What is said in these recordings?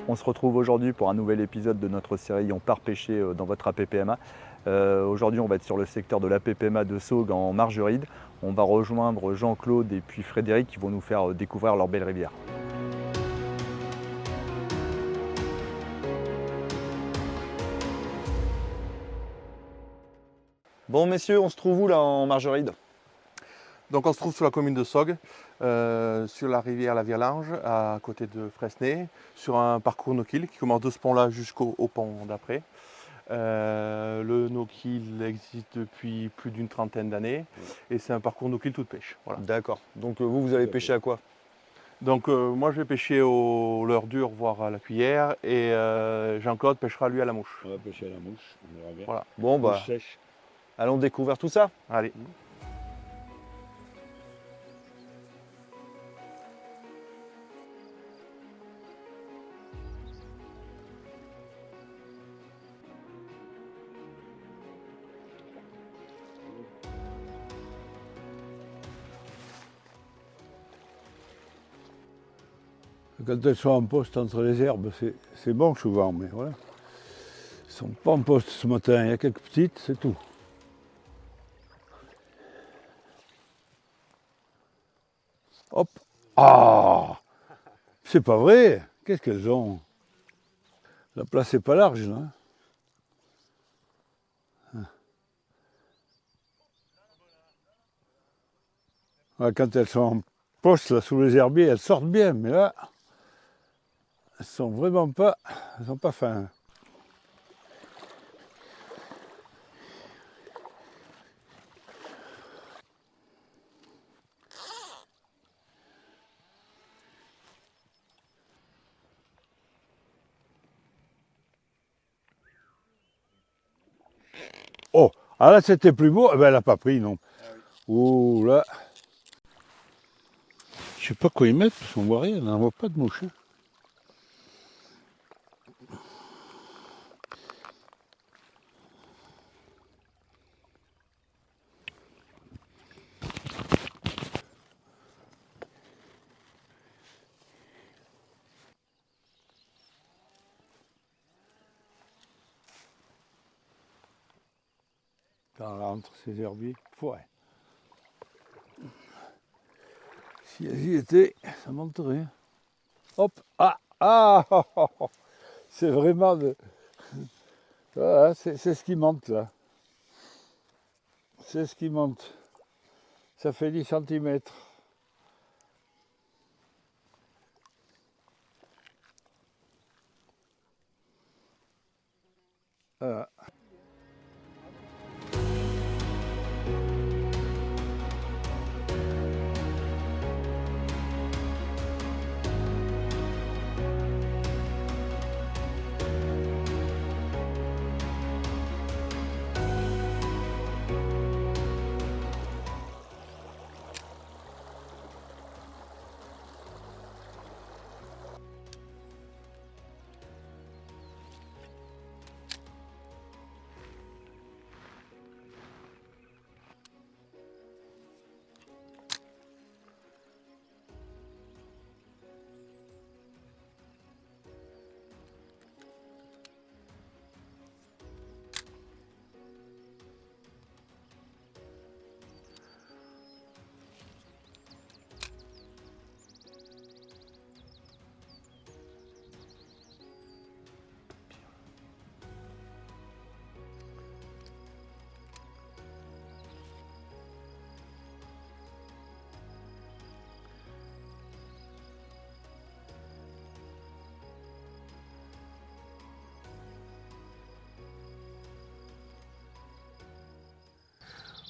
On se retrouve aujourd'hui pour un nouvel épisode de notre série On part pêcher dans votre APPMA. Aujourd'hui, on va être sur le secteur de l'APPMA de Saugues en Margeride. On va rejoindre Jean-Claude et puis Frédéric qui vont nous faire découvrir leur belle rivière. Bon messieurs, on se trouve où là en Margeride? Donc on se trouve sur la commune de Saugues, sur la rivière la Virlange, à côté de Fresnay, sur un parcours no-kill qui commence de ce pont-là jusqu'au pont d'après. Le no-kill existe depuis plus d'une trentaine d'années et c'est un parcours no-kill toute pêche. Voilà. D'accord. Donc vous avez pêché à quoi? Donc moi je vais pêcher au leurre dur, voire à la cuillère, et Jean-Claude pêchera lui à la mouche. On va pêcher à la mouche, on verra bien. Voilà. Bon bah, Mouche sèche. allons découvrir tout ça. Allez. Quand elles sont en poste entre les herbes, c'est bon souvent, mais voilà. Elles ne sont pas en poste ce matin, il y a quelques petites, c'est tout. Hop. Ah! C'est pas vrai! Qu'est-ce qu'elles ont? La place n'est pas large, là. Ouais, quand elles sont en poste, là, sous les herbiers, elles sortent bien, mais là, elles sont vraiment pas, elles sont pas fines. Oh, ah là c'était plus beau, eh ben, elle n'a pas pris non. Ah oui. Ouh là. Je sais pas quoi y mettre parce qu'on voit rien, on n'en voit pas de mouche. Hein. Là, entre ces herbiers, ouais. Si elles y étaient, ça monterait. Hop, ah, ah, oh, oh, oh. C'est vraiment de... Voilà, c'est ce qui monte là. C'est ce qui monte. Ça fait 10 cm. Voilà.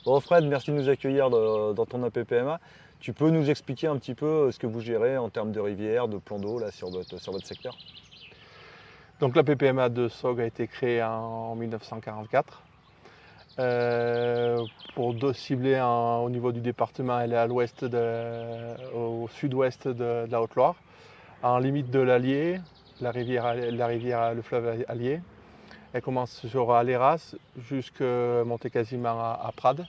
Bon Fred, merci de nous accueillir dans ton APPMA. Tu peux nous expliquer un petit peu ce que vous gérez en termes de rivière, de plan d'eau là sur votre secteur? Donc la PPMA de Saugues a été créée en 1944. Pour cibler au niveau du département, elle est à l'ouest, au sud-ouest de la Haute-Loire, en limite de l'Allier, le fleuve Allier. Elle commence sur Aléras jusqu'à monter quasiment à Prades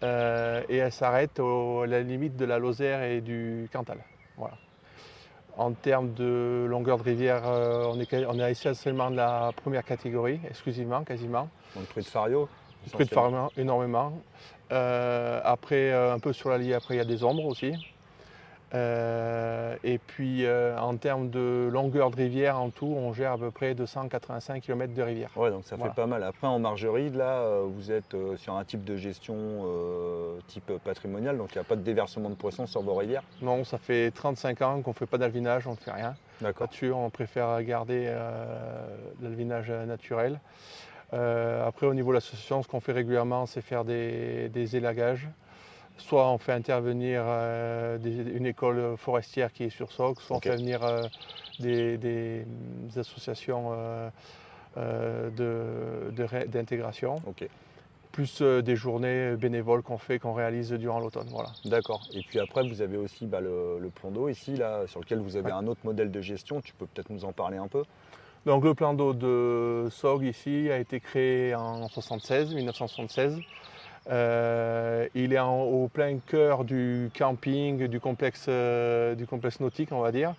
et elle s'arrête à la limite de la Lozère et du Cantal. Voilà. En termes de longueur de rivière, on est essentiellement de la première catégorie, exclusivement, quasiment. Donc truite fario. Truite fario, énormément. Après, un peu sur l'Allier, après il y a des ombres aussi. Et puis en termes de longueur de rivière, en tout, on gère à peu près 285 km de rivière. Ouais, donc ça Voilà. fait pas mal. Après, en Margeride, là, vous êtes sur un type de gestion type patrimonial, donc il n'y a pas de déversement de poissons sur vos rivières. Non, ça fait 35 ans qu'on ne fait pas d'alvinage, on ne fait rien. D'accord. Là-dessus, on préfère garder l'alvinage naturel. Après, au niveau de l'association, ce qu'on fait régulièrement, c'est faire des élagages. Soit on fait intervenir une école forestière qui est sur Sogg, soit Ok. on fait venir des associations d'intégration, Ok. plus des journées bénévoles qu'on réalise durant l'automne. Voilà. D'accord. Et puis après, vous avez aussi le plan d'eau ici, là, sur lequel vous avez Ouais. un autre modèle de gestion. Tu peux peut-être nous en parler un peu? Donc le plan d'eau de Sogg ici a été créé en 1976. Il est au plein cœur du camping, du complexe nautique, on va dire.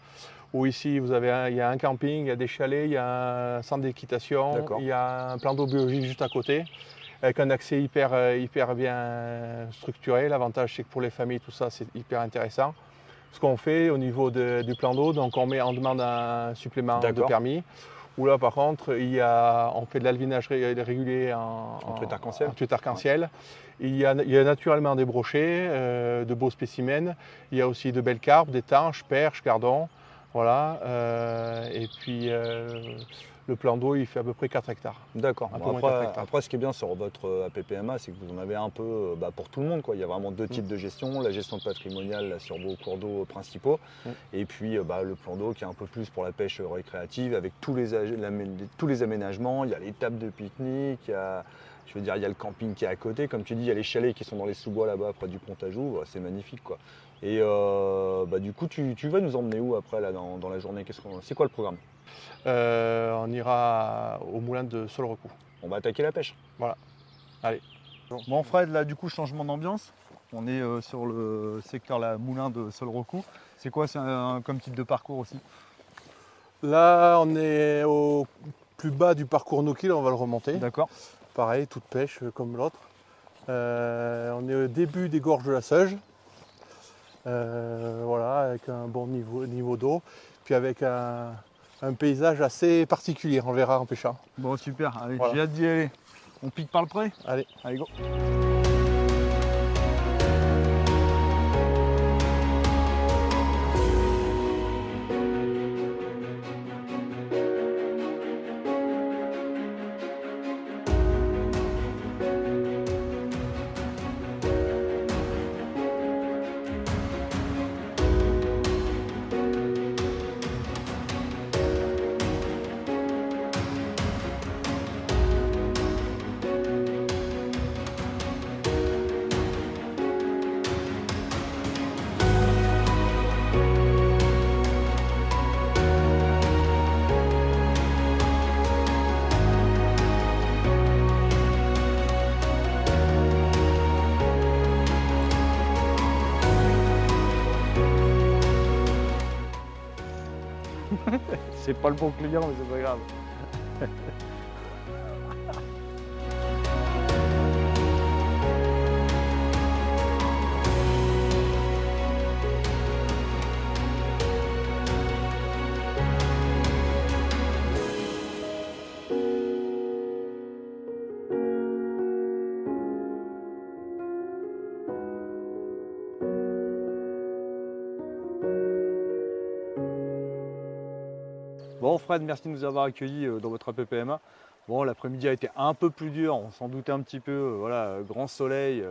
Où ici, il y a un camping, il y a des chalets, il y a un centre d'équitation, D'accord. il y a un plan d'eau biologique juste à côté, avec un accès hyper bien structuré. L'avantage, c'est que pour les familles, tout ça, c'est hyper intéressant. Ce qu'on fait au niveau du plan d'eau, donc on demande un supplément de D'accord. permis. Où là, par contre, on fait de l'alvinage régulier En truite arc-en-ciel. en truite arc-en-ciel. Il y a naturellement des brochets, de beaux spécimens. Il y a aussi de belles carpes, des tanches, perches, gardons. Voilà. Et puis le plan d'eau, il fait à peu près 4 hectares. D'accord. Un Bon, peu moins de 4 après, hectares. après, ce qui est bien sur votre APPMA, c'est que vous en avez un peu pour tout le monde, quoi. Il y a vraiment deux types de gestion. La gestion patrimoniale là, sur vos cours d'eau principaux. Et puis le plan d'eau qui est un peu plus pour la pêche récréative avec tous les aménagements. Il y a les tables de pique-nique, il y a le camping qui est à côté. Comme tu dis, il y a les chalets qui sont dans les sous-bois là-bas près du Pont-à-Joux. C'est magnifique, quoi. Et du coup, tu vas nous emmener où après là, dans la journée? C'est quoi le programme? On ira au moulin de Solrecou. On va attaquer la pêche. Voilà. Allez. Bon Fred, là du coup changement d'ambiance. On est sur le secteur moulin de Solrecou. C'est quoi comme type de parcours aussi? Là, on est au plus bas du parcours Nokil, on va le remonter. D'accord. Pareil, toute pêche comme l'autre. On est au début des gorges de la Seuge. Voilà, avec un bon niveau d'eau. Puis avec un paysage assez particulier, on verra en pêchant. Bon super, allez, Voilà. j'ai hâte d'y aller. On pique par le pré? Allez. Allez go. C'est pas le bon client, mais c'est pas grave. Bon Fred, merci de nous avoir accueillis dans votre APPMA. Bon, l'après-midi a été un peu plus dur, on s'en doutait un petit peu. Voilà, grand soleil,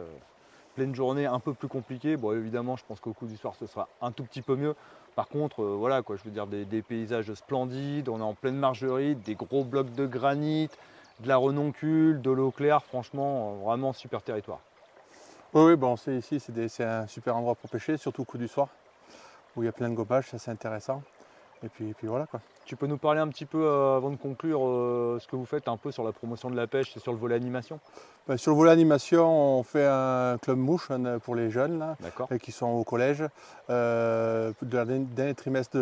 pleine journée, un peu plus compliqué. Bon, évidemment, je pense qu'au coup du soir, ce sera un tout petit peu mieux. Par contre, voilà, quoi, je veux dire, des paysages splendides. On est en pleine Margeride, des gros blocs de granit, de la renoncule, de l'eau claire. Franchement, vraiment super territoire. Oui, bon, c'est un super endroit pour pêcher, surtout au coup du soir, où il y a plein de gobages, ça c'est intéressant. Et puis voilà quoi. Tu peux nous parler un petit peu, avant de conclure, ce que vous faites un peu sur la promotion de la pêche et sur le volet animation? Sur le volet animation, on fait un club mouche pour les jeunes là, D'accord. qui sont au collège, dernier trimestre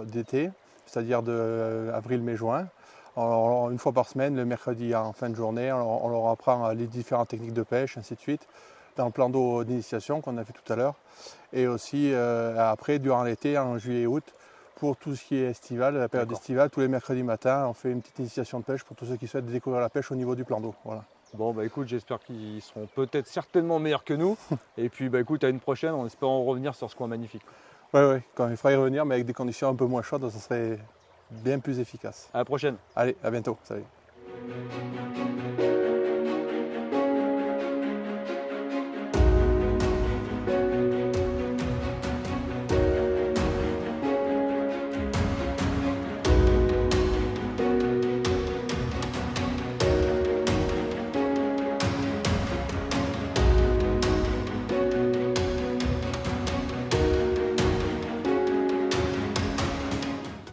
d'été, c'est-à-dire de avril, mai, juin. Alors, une fois par semaine, le mercredi en fin de journée, on leur apprend les différentes techniques de pêche, ainsi de suite, dans le plan d'eau d'initiation qu'on a fait tout à l'heure. Et aussi après, durant l'été, en juillet et août, pour tout ce qui est estival, la période estivale, tous les mercredis matins, on fait une petite initiation de pêche pour tous ceux qui souhaitent découvrir la pêche au niveau du plan d'eau. Voilà. Bon bah écoute, j'espère qu'ils seront peut-être certainement meilleurs que nous. Et puis bah écoute, à une prochaine, en espérant revenir sur ce coin magnifique. Ouais, quand il faudra y revenir, mais avec des conditions un peu moins chaudes, ça serait bien plus efficace. À la prochaine. Allez, à bientôt. Salut.